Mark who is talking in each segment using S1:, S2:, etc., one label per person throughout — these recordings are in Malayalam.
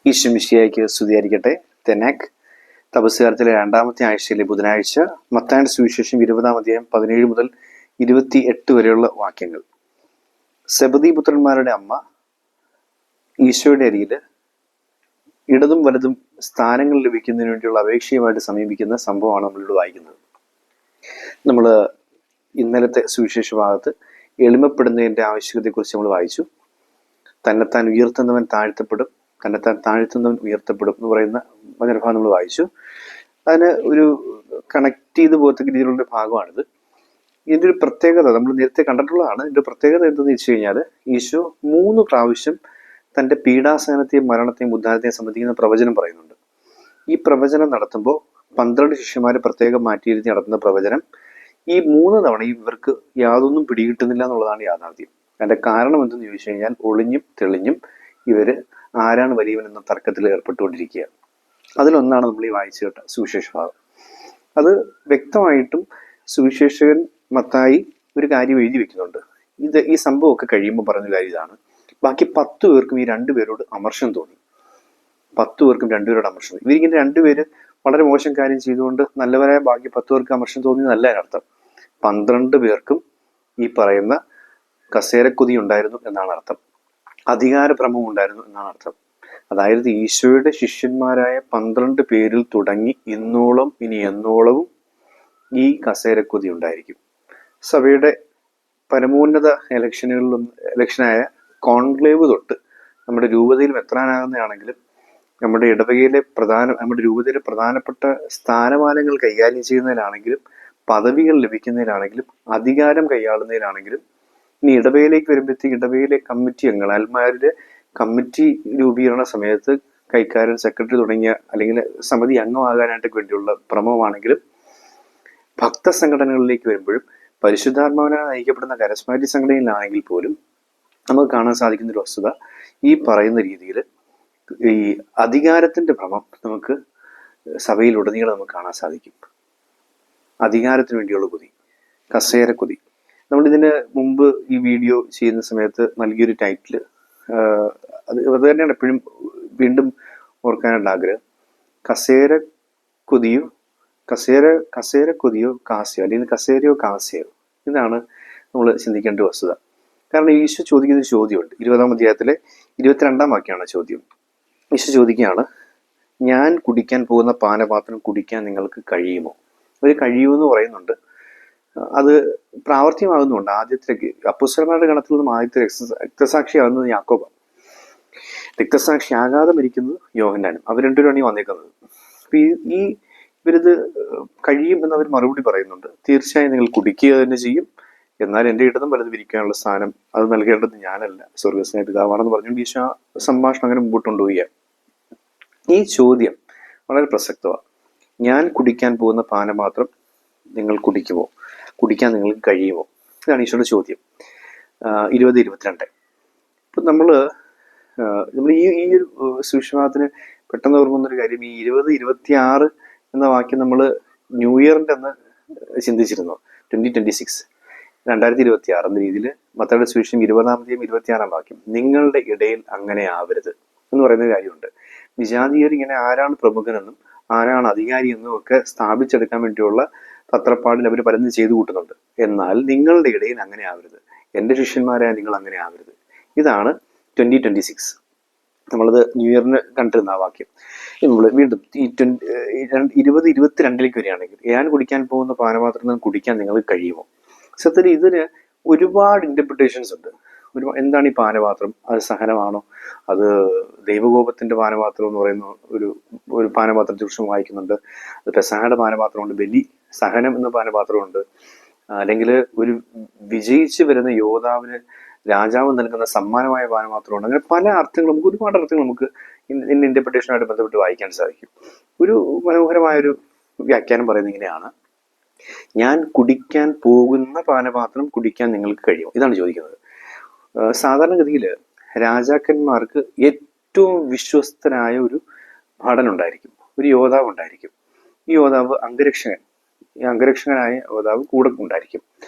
S1: ഈശ്വമിശിയായിക്ക് സ്തുതിയായിരിക്കട്ടെ. തെനാക് തപസ്സുകാലത്തിലെ രണ്ടാമത്തെ ആഴ്ചയിലെ ബുധനാഴ്ച, മത്തായിയുടെ സുവിശേഷം 20-ാം അധ്യായം 17 മുതൽ 28 വരെയുള്ള വാക്യങ്ങൾ. സെബദീ പുത്രന്മാരുടെ അമ്മ ഈശോയുടെ അരികിൽ ഇടതും വലതും സ്ഥാനങ്ങൾ ലഭിക്കുന്നതിന് വേണ്ടിയുള്ള അപേക്ഷയുമായിട്ട് സമീപിക്കുന്ന സംഭവമാണ് നമ്മളിവിടെ വായിക്കുന്നത്. നമ്മൾ ഇന്നലത്തെ സുവിശേഷ ഭാഗത്ത് എളിമപ്പെടുന്നതിൻ്റെ ആവശ്യകതയെക്കുറിച്ച് നമ്മൾ വായിച്ചു. തന്നെത്താൻ ഉയർത്തുന്നവൻ താഴ്ത്തപ്പെടും, തന്നെത്താൻ താഴ്ത്തുന്നവൻ ഉയർത്തപ്പെടും എന്ന് പറയുന്ന വചനഭാഗം നമ്മൾ വായിച്ചു. അതിന് ഒരു കണക്ട് ചെയ്ത് പോകത്തക്ക രീതിയിലുള്ള ഭാഗമാണിത്. ഇതിൻ്റെ ഒരു പ്രത്യേകത നമ്മൾ നേരത്തെ കണ്ടിട്ടുള്ളതാണ്. ഇതിൻ്റെ പ്രത്യേകത എന്തെന്ന് വെച്ച് കഴിഞ്ഞാൽ, ഈശോ 3 പ്രാവശ്യം തൻ്റെ പീഡാസഹനത്തെയും മരണത്തെയും ഉദ്ധാനത്തെയും സംബന്ധിക്കുന്ന പ്രവചനം പറയുന്നുണ്ട്. ഈ പ്രവചനം നടത്തുമ്പോൾ 12 ശിഷ്യന്മാരെ പ്രത്യേകം മാറ്റിയിരുത്തി നടത്തുന്ന പ്രവചനം ഈ 3 തവണയും ഇവർക്ക് യാതൊന്നും പിടികിട്ടുന്നില്ല എന്നുള്ളതാണ് യാഥാർത്ഥ്യം. അതിൻ്റെ കാരണം എന്തെന്ന് ചോദിച്ചു കഴിഞ്ഞാൽ, ഒളിഞ്ഞും തെളിഞ്ഞും ഇവർ ആരാണ് വലിയവൻ എന്ന തർക്കത്തിൽ ഏർപ്പെട്ടുകൊണ്ടിരിക്കുക. അതിലൊന്നാണ് നമ്മൾ ഈ വായിച്ചു കേട്ട സുവിശേഷ ഭാഗം. അത് വ്യക്തമായിട്ടും സുവിശേഷകൻ മത്തായി ഒരു കാര്യം എഴുതി വെക്കുന്നുണ്ട്. ഈ സംഭവമൊക്കെ കഴിയുമ്പോൾ പറഞ്ഞ കാര്യം ഇതാണ്: ബാക്കി 10 പേർക്കും ഈ 2 പേരോട് അമർഷം തോന്നി. 10 പേർക്കും 2 പേരോട് അമർഷം തോന്നി. ഇവരിങ്ങനെ 2 പേര് വളരെ മോശം കാര്യം ചെയ്തുകൊണ്ട് നല്ലവരായ ബാക്കി 10 പേർക്ക് അമർഷം തോന്നി എന്നല്ല അതിനർത്ഥം. 12 പേർക്കും ഈ പറയുന്ന കസേരക്കൊതി ഉണ്ടായിരുന്നു എന്നാണ് അർത്ഥം. അധികാരഭ്രമം ഉണ്ടായിരുന്നു എന്നാണ് അർത്ഥം. അതായത് ഈശോയുടെ ശിഷ്യന്മാരായ 12 പേരിൽ തുടങ്ങി ഇന്നോളം ഇനി എന്നോളവും ഈ കസേരക്കൊതി ഉണ്ടായിരിക്കും. സഭയുടെ പരമോന്നത ഇലക്ഷനായ കോൺക്ലേവ് തൊട്ട് നമ്മുടെ രൂപതയിൽ എത്താനാകുന്നതാണെങ്കിലും നമ്മുടെ രൂപതയിലെ പ്രധാനപ്പെട്ട സ്ഥാനമാനങ്ങൾ കൈകാര്യം ചെയ്യുന്നതിലാണെങ്കിലും പദവികൾ ലഭിക്കുന്നതിലാണെങ്കിലും അധികാരം കൈയാളുന്നതിലാണെങ്കിലും ഇനി ഇടവയിലേക്ക് വരുമ്പോഴത്തേക്ക് ഇടവയിലെ കമ്മിറ്റി അംഗങ്ങൾ, അൽമാരുടെ കമ്മിറ്റി രൂപീകരണ സമയത്ത് കൈക്കാരൻ, സെക്രട്ടറി തുടങ്ങിയ അല്ലെങ്കിൽ സമിതി അംഗമാകാനായിട്ടൊക്കെ വേണ്ടിയുള്ള പ്രമമാണെങ്കിലും ഭക്ത സംഘടനകളിലേക്ക് വരുമ്പോഴും പരിശുദ്ധാത്മാവിനാൽ നയിക്കപ്പെടുന്ന കരസ്മാറ്റിക് സംഘടനയിലാണെങ്കിൽ പോലും നമുക്ക് കാണാൻ സാധിക്കുന്ന ഒരു വസ്തുത ഈ പറയുന്ന രീതിയിൽ ഈ അധികാരത്തിന്റെ ഭ്രമം നമുക്ക് സഭയിലുടനീളം നമുക്ക് കാണാൻ സാധിക്കും. അധികാരത്തിന് വേണ്ടിയുള്ള കൊതി, കസേരക്കൊതി. നമ്മളിതിന് മുമ്പ് ഈ വീഡിയോ ചെയ്യുന്ന സമയത്ത് നൽകിയൊരു ടൈറ്റിൽ അത് തന്നെയാണ് എപ്പോഴും വീണ്ടും ഓർക്കാനുള്ള ആഗ്രഹം. കസേരക്കൊതിയോ കാസ്യോ, അല്ലെങ്കിൽ കസേരയോ കാസ്യോ. ഇതാണ് നമ്മൾ ചിന്തിക്കേണ്ട വസ്തുത. കാരണം ഈശോ ചോദിക്കുന്ന ഒരു ചോദ്യമുണ്ട്. 20-ാം അധ്യായത്തിലെ 22-ാം വാക്യമാണ് ചോദ്യം. ഈശോ ചോദിക്കുകയാണ്, ഞാൻ കുടിക്കാൻ പോകുന്ന പാനപാത്രം കുടിക്കാൻ നിങ്ങൾക്ക് കഴിയുമോ? അവർ കഴിയുമെന്ന് പറയുന്നുണ്ട്. അത് പ്രാവർത്തികമാകുന്നുണ്ട്. ആദ്യത്തെ അപ്പോസ്തലന്മാരുടെ ഗണത്തിൽ നിന്നും ആദ്യത്തെ രക്തസാക്ഷിയാകുന്നത് യാക്കോബാണ്. രക്തസാക്ഷിയാകാതെ മരിക്കുന്നത് യോഹന്നാനും. അവർ 2 പേരാണ് ഈ വന്നേക്കുന്നത്. അപ്പൊ ഇവരിത് കഴിയും എന്നവർ മറുപടി പറയുന്നുണ്ട്. തീർച്ചയായും നിങ്ങൾ കുടിക്കുക തന്നെ ചെയ്യും, എന്നാൽ എൻ്റെ ഇടതും വലതും ഇരിക്കാനുള്ള സ്ഥാനം അത് നൽകേണ്ടത് ഞാനല്ല, സ്വർഗസ്നായ പിതാവാണെന്ന് പറഞ്ഞുകൊണ്ട് ഈശോ സംഭാഷണം അങ്ങനെ മുമ്പോട്ട് കൊണ്ടുപോവുക. ഈ ചോദ്യം വളരെ പ്രസക്തമാണ്. ഞാൻ കുടിക്കാൻ പോകുന്ന പാനപാത്രം നിങ്ങൾ കുടിക്കുമോ? കുടിക്കാൻ നിങ്ങൾക്ക് കഴിയുമോ? ഇതാണ് ഈശോയുടെ ചോദ്യം. 20-22. ഇപ്പം നമ്മൾ ഈ ഒരു സുവിശേഷത്തിന് പെട്ടെന്ന് ഓർമ്മൊന്നൊരു കാര്യം, ഈ 20-26 എന്ന വാക്യം നമ്മൾ ന്യൂ ഇയറിൻ്റെ അന്ന് ചിന്തിച്ചിരുന്നു. 2026 2026 എന്ന രീതിയിൽ മത്തായിയുടെ സുവിശേഷം 20-ാം അധ്യായം 26-ാം വാക്യം, നിങ്ങളുടെ ഇടയിൽ അങ്ങനെ ആവരുത് എന്ന് പറയുന്ന കാര്യമുണ്ട്. വിജാതീയർ ഇങ്ങനെ ആരാണ് പ്രമുഖനെന്നും ആരാണ് അധികാരി എന്നും ഒക്കെ സ്ഥാപിച്ചെടുക്കാൻ വേണ്ടിയുള്ള തത്രപ്പാടിൽ അവർ പലതും ചെയ്തു കൂട്ടുന്നുണ്ട്. എന്നാൽ നിങ്ങളുടെ ഇടയിൽ അങ്ങനെ ആവരുത്, എൻ്റെ ശിഷ്യന്മാരായ നിങ്ങൾ അങ്ങനെ ആവരുത്. ഇതാണ് 2026. നമ്മളത് ന്യൂ ഇയറിന് കണ്ടിരുന്ന ആ വാക്യം. നമ്മൾ വീണ്ടും ഈ 20-22 വരികയാണെങ്കിൽ, ഞാൻ കുടിക്കാൻ പോകുന്ന പാനപാത്രം കുടിക്കാൻ നിങ്ങൾക്ക് കഴിയുമോ? സത്യത്തിൽ ഇതിന് ഒരുപാട് ഇന്റർപ്രിട്ടേഷൻസ് ഉണ്ട്. എന്താണ് ഈ പാനപാത്രം? അത് സഹനമാണോ? അത് ദൈവകോപത്തിന്റെ പാനപാത്രം എന്ന് പറയുന്ന ഒരു പാനപാത്രത്തെ കുറിച്ച് വായിക്കുന്നുണ്ട്. അത് പെസഹയുടെ പാനപാത്രമുണ്ട്, ബലി സഹനം എന്ന പാനപാത്രമുണ്ട്. അല്ലെങ്കിൽ ഒരു വിജയിച്ച് വരുന്ന യോദ്ധാവിന് രാജാവ് നൽകുന്ന സമ്മാനമായ പാനപാത്രമുണ്ട്. അങ്ങനെ പല അർത്ഥങ്ങൾ, ഒരുപാട് അർത്ഥങ്ങൾ നമുക്ക് ഇന്റർപ്രിട്ടേഷനുമായിട്ട് ബന്ധപ്പെട്ട് വായിക്കാൻ സാധിക്കും. ഒരു മനോഹരമായൊരു വ്യാഖ്യാനം പറയുന്നത് ഇങ്ങനെയാണ്: ഞാൻ കുടിക്കാൻ പോകുന്ന പാനപാത്രം കുടിക്കാൻ നിങ്ങൾക്ക് കഴിയും. ഇതാണ് ചോദിക്കുന്നത്. സാധാരണഗതിയിൽ രാജാക്കന്മാർക്ക് ഏറ്റവും വിശ്വസ്തനായ ഒരു ഭടനുണ്ടായിരിക്കും, ഒരു യോദ്ധാവ് ഉണ്ടായിരിക്കും. ഈ യോദ്ധാവ് അംഗരക്ഷകനായ യോദ്ധാവ് കൂടെ ഉണ്ടായിരിക്കും.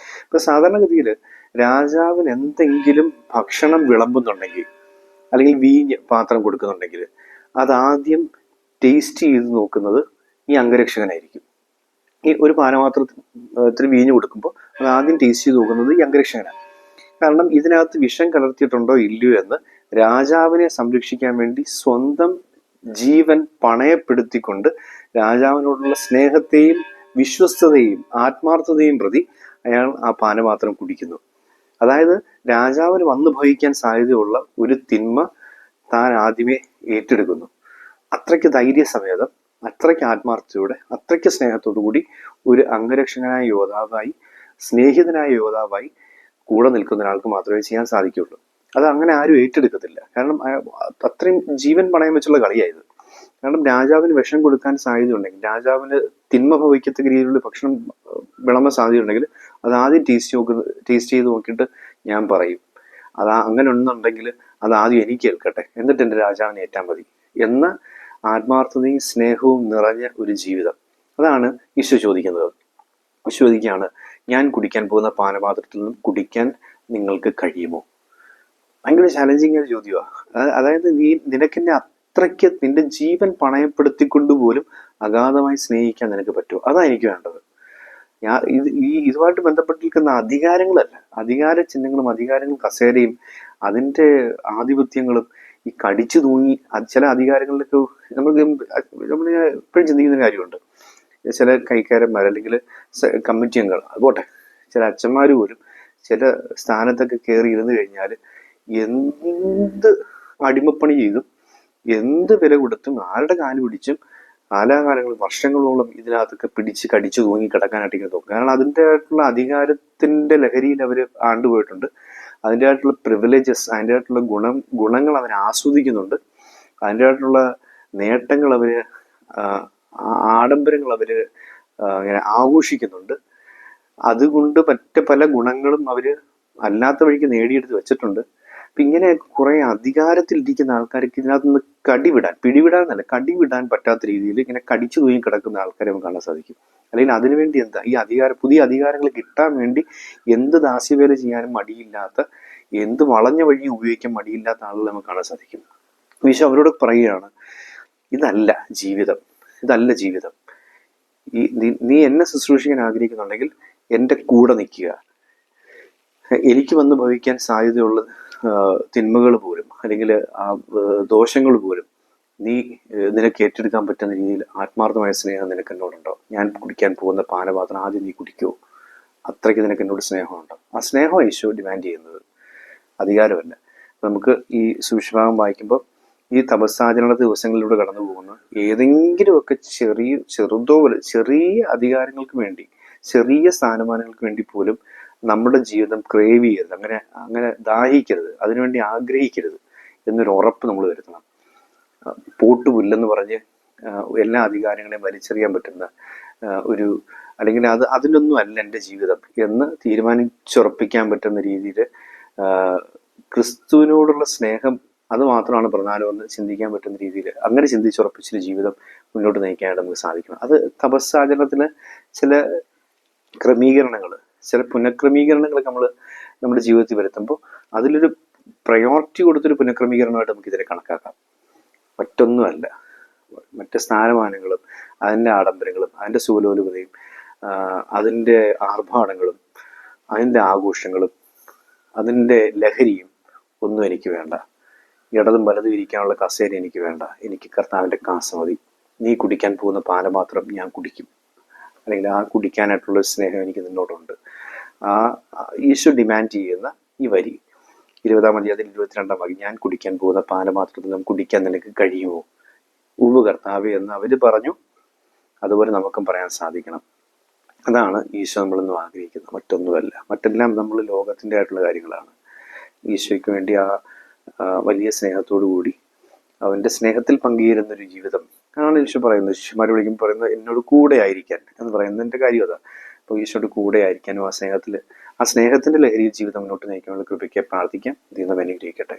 S1: ഇപ്പൊ സാധാരണഗതിയിൽ രാജാവിന് എന്തെങ്കിലും ഭക്ഷണം വിളമ്പുന്നുണ്ടെങ്കിൽ, അല്ലെങ്കിൽ വീഞ്ഞ് പാത്രം കൊടുക്കുന്നുണ്ടെങ്കിൽ, അതാദ്യം ടേസ്റ്റ് ചെയ്ത് നോക്കുന്നത് ഈ അംഗരക്ഷകനായിരിക്കും. ഈ ഒരു പാനപാത്രത്തിൽ വീഞ്ഞു കൊടുക്കുമ്പോൾ അത് ആദ്യം ടേസ്റ്റ് ചെയ്ത് നോക്കുന്നത് ഈ അംഗരക്ഷകനാണ്. കാരണം ഇതിനകത്ത് വിഷം കലർത്തിയിട്ടുണ്ടോ ഇല്ലയോ എന്ന് രാജാവിനെ സംരക്ഷിക്കാൻ വേണ്ടി സ്വന്തം ജീവൻ പണയപ്പെടുത്തിക്കൊണ്ട് രാജാവിനോടുള്ള സ്നേഹത്തെയും വിശ്വസ്തതയും ആത്മാർത്ഥതയും പ്രതി അയാൾ ആ പാനപാത്രം കുടിക്കുന്നു. അതായത് രാജാവിന് വന്നു ഭവിക്കാൻ സാധ്യതയുള്ള ഒരു തിന്മ താൻ ആദ്യമേ ഏറ്റെടുക്കുന്നു. അത്രയ്ക്ക് ധൈര്യസമേതം, അത്രയ്ക്ക് ആത്മാർത്ഥതയോടെ, അത്രയ്ക്ക് സ്നേഹത്തോടു കൂടി ഒരു അംഗരക്ഷകനായ യോദ്ധാവായി, സ്നേഹിതനായ യോദ്ധാവായി കൂടെ നിൽക്കുന്ന ഒരാൾക്ക് മാത്രമേ ചെയ്യാൻ സാധിക്കുകയുള്ളൂ. അത് അങ്ങനെ ആരും ഏറ്റെടുക്കത്തില്ല. കാരണം അത്രയും ജീവൻ പണയം വെച്ചുള്ള കളിയായത്. കാരണം രാജാവിന് വിഷം കൊടുക്കാൻ സാധ്യതയുണ്ടെങ്കിൽ, രാജാവിന് തിന്മ ഭവിക്കത്തക്ക രീതിയിലുള്ള ഭക്ഷണം വിളമ്പാൻ സാധ്യതയുണ്ടെങ്കിൽ അത് ആദ്യം ടേസ്റ്റ് ചെയ്ത് നോക്കിയിട്ട് ഞാൻ പറയും, അങ്ങനെ ഒന്നുണ്ടെങ്കിൽ അത് ആദ്യം എനിക്ക് കേൾക്കട്ടെ, എന്നിട്ട് എൻ്റെ രാജാവിനെ ഏറ്റാൻ മതി എന്ന ആത്മാർത്ഥതയും സ്നേഹവും നിറഞ്ഞ ഒരു ജീവിതം. അതാണ് ഈശോ ചോദിക്കുന്നത്. ഈശോ ചോദിക്കുകയാണ്, ഞാൻ കുടിക്കാൻ പോകുന്ന പാനപാത്രത്തിൽ നിന്നും കുടിക്കാൻ നിങ്ങൾക്ക് കഴിയുമോ? ഭയങ്കര ചാലഞ്ചിങ് ആയ ചോദ്യമാണ്. അതായത് നിനക്കെന്നെ അത്രയ്ക്ക് നിന്റെ ജീവൻ പണയപ്പെടുത്തിക്കൊണ്ട് പോലും അഗാധമായി സ്നേഹിക്കാൻ നിനക്ക് പറ്റുമോ? അതാ എനിക്ക് വേണ്ടത്. ഇതുമായിട്ട് ബന്ധപ്പെട്ടിരിക്കുന്ന അധികാരങ്ങളല്ല, അധികാര ചിഹ്നങ്ങളും അധികാരങ്ങളും കസേരയും അതിൻ്റെ ആധിപത്യങ്ങളും ഈ കടിച്ചു തൂങ്ങി ചില അധികാരങ്ങളിലൊക്കെ നമ്മൾ എപ്പോഴും ചിന്തിക്കുന്ന കാര്യമുണ്ട്. ചില കൈക്കാരന്മാർ അല്ലെങ്കിൽ കമ്മിറ്റി അംഗങ്ങൾ, അതുപോട്ടെ ചില അച്ഛന്മാർ പോലും ചില സ്ഥാനത്തൊക്കെ കയറി ഇരുന്ന് കഴിഞ്ഞാൽ എന്ത് അടിമപ്പണി ചെയ്തും എന്ത് വില കൊടുത്തും ആരുടെ കാല് പിടിച്ചും കാലാകാലങ്ങൾ വർഷങ്ങളോളം ഇതിനകത്തൊക്കെ പിടിച്ച് കടിച്ചു തൂങ്ങി കിടക്കാനായിട്ട് ഇങ്ങനെ തോന്നും. കാരണം അതിൻ്റെ ആയിട്ടുള്ള അധികാരത്തിൻ്റെ ലഹരിയിൽ അവർ ആണ്ടുപോയിട്ടുണ്ട്. അതിൻ്റെ ആയിട്ടുള്ള പ്രിവിലേജസ്, അതിൻ്റെ ആയിട്ടുള്ള ഗുണങ്ങൾ അവർ ആസ്വദിക്കുന്നുണ്ട്. അതിൻ്റെ ആയിട്ടുള്ള നേട്ടങ്ങൾ അവർ, ആഡംബരങ്ങൾ അവർ ഇങ്ങനെ ആഘോഷിക്കുന്നുണ്ട്. അതുകൊണ്ട് മറ്റ് പല ഗുണങ്ങളും അവർ അല്ലാത്ത വഴിക്ക് നേടിയെടുത്ത് വെച്ചിട്ടുണ്ട്. അപ്പം ഇങ്ങനെ കുറെ അധികാരത്തിലിരിക്കുന്ന ആൾക്കാർക്ക് ഇതിനകത്ത് നിന്ന് പിടിവിടാൻ കടിവിടാൻ പറ്റാത്ത രീതിയിൽ ഇങ്ങനെ കടിച്ചു തൂങ്ങി കിടക്കുന്ന ആൾക്കാരെ നമുക്ക് കാണാൻ സാധിക്കും. അല്ലെങ്കിൽ അതിനുവേണ്ടി പുതിയ അധികാരങ്ങൾ കിട്ടാൻ വേണ്ടി എന്ത് ദാസ്യവേല ചെയ്യാനും മടിയില്ലാത്ത, എന്ത് വളഞ്ഞ വഴി ഉപയോഗിക്കാൻ മടിയില്ലാത്ത ആളുകളെ നമുക്ക് കാണാൻ സാധിക്കും. ഈശോ അവരോട് പറയുകയാണ്, ഇതല്ല ജീവിതം. നീ എന്നെ ശുശ്രൂഷിക്കാൻ ആഗ്രഹിക്കുന്നുണ്ടെങ്കിൽ എൻ്റെ കൂടെ നിൽക്കുക. എനിക്ക് വന്ന് ഭവിക്കാൻ സാധ്യതയുള്ള തിന്മകൾ പോലും അല്ലെങ്കിൽ ദോഷങ്ങൾ പോലും നിനക്ക് ഏറ്റെടുക്കാൻ പറ്റുന്ന രീതിയിൽ ആത്മാർത്ഥമായ സ്നേഹം നിനക്ക് എന്നോടുണ്ടോ? ഞാൻ കുടിക്കാൻ പോകുന്ന പാനപാത്രം ആദ്യം നീ കുടിക്കുമോ? അത്രയ്ക്ക് നിനക്ക് എന്നോട് സ്നേഹമുണ്ടോ? ആ സ്നേഹം ഈശോ ഡിമാൻഡ് ചെയ്യുന്നത്, അധികാരമല്ല. നമുക്ക് ഈ സുവിശേഷം വായിക്കുമ്പോൾ ഈ തപസ്സാചരണ ദിവസങ്ങളിലൂടെ കടന്നു പോകുന്ന ഏതെങ്കിലുമൊക്കെ ചെറിയ അധികാരങ്ങൾക്ക് വേണ്ടി, ചെറിയ സ്ഥാനമാനങ്ങൾക്ക് വേണ്ടി പോലും നമ്മുടെ ജീവിതം ക്രേവ് ചെയ്യരുത്, അങ്ങനെ ദാഹിക്കരുത്, അതിനുവേണ്ടി ആഗ്രഹിക്കരുത് എന്നൊരു ഉറപ്പ് നമ്മൾ വരുത്തണം. പോട്ടുപുല്ലെന്ന് പറഞ്ഞ് എല്ലാ അധികാരങ്ങളെയും വലിച്ചെറിയാൻ പറ്റുന്ന അല്ലെങ്കിൽ അതിനൊന്നും അല്ല എൻ്റെ ജീവിതം എന്ന് തീരുമാനിച്ചുറപ്പിക്കാൻ പറ്റുന്ന രീതിയിൽ ക്രിസ്തുവിനോടുള്ള സ്നേഹം അത് മാത്രമാണ് പ്രധാനമെന്ന് ചിന്തിക്കാൻ പറ്റുന്ന രീതിയിൽ അങ്ങനെ ചിന്തിച്ചുറപ്പിച്ചൊരു ജീവിതം മുന്നോട്ട് നയിക്കാനായിട്ട് നമുക്ക് സാധിക്കണം. അത് തപസ്സാചരണത്തിന് ചില ക്രമീകരണങ്ങൾ, ചില പുനഃക്രമീകരണങ്ങളൊക്കെ നമ്മൾ നമ്മുടെ ജീവിതത്തിൽ വരുത്തുമ്പോൾ അതിലൊരു പ്രയോറിറ്റി കൊടുത്തൊരു പുനഃക്രമീകരണമായിട്ട് നമുക്ക് ഇതിനെ കണക്കാക്കാം. മറ്റൊന്നുമല്ല, മറ്റ് സ്ഥാനമാനങ്ങളും അതിൻ്റെ ആഡംബരങ്ങളും അതിൻ്റെ സുലോലുപതയും അതിൻ്റെ ആർഭാടങ്ങളും അതിൻ്റെ ആഘോഷങ്ങളും അതിൻ്റെ ലഹരിയും ഒന്നും എനിക്ക് വേണ്ട. ഇടതും വലതും ഇരിക്കാനുള്ള കസേര എനിക്ക് വേണ്ട. എനിക്ക് കർത്താവിൻ്റെ കാസ മതി. നീ കുടിക്കാൻ പോകുന്ന പാനപാത്രം ഞാൻ കുടിക്കും, അല്ലെങ്കിൽ ആ കുടിക്കാനായിട്ടുള്ള സ്നേഹം എനിക്ക് നിന്നോടുണ്ട്. ഈശോ ഡിമാൻഡ് ചെയ്യുന്ന ഈ വരി 20-ാം അധ്യായത്തിൽ 22-ാം വാക്യം, ഞാൻ കുടിക്കാൻ പോകുന്ന പാനപാത്രത്തിൽ നിന്നും കുടിക്കാൻ നിനക്ക് കഴിയുമോ? ഉവ്വ് കർത്താവേ എന്ന് അവർ പറഞ്ഞു. അതുപോലെ നമുക്കും പറയാൻ സാധിക്കണം. അതാണ് ഈശോ നമ്മളിന്ന് ആഗ്രഹിക്കുന്നത്, മറ്റൊന്നുമല്ല. മറ്റെല്ലാം നമ്മൾ ലോകത്തിൻ്റെ ആയിട്ടുള്ള കാര്യങ്ങളാണ്. ഈശോയ്ക്ക് വേണ്ടി വലിയ സ്നേഹത്തോടു കൂടി അവൻ്റെ സ്നേഹത്തിൽ പങ്കുചേരുന്നൊരു ജീവിതം ആണ് ഈശോ പറയുന്നത്. ശിഷ്യന്മാർ വിളിക്കുമ്പോൾ പറയുന്നത് എന്നോട് കൂടെ ആയിരിക്കാൻ എന്ന് പറയുന്നതിൻ്റെ കാര്യം അതാ. അപ്പോൾ ഈശോയുടെ കൂടെ ആയിരിക്കാനും ആ സ്നേഹത്തിൻ്റെ ലഹരിയിൽ ജീവിതം മുന്നോട്ട് നയിക്കാനുള്ള കൃപയ്ക്ക് പ്രാർത്ഥിക്കാം. ദൈവം അനുഗ്രഹിക്കട്ടെ.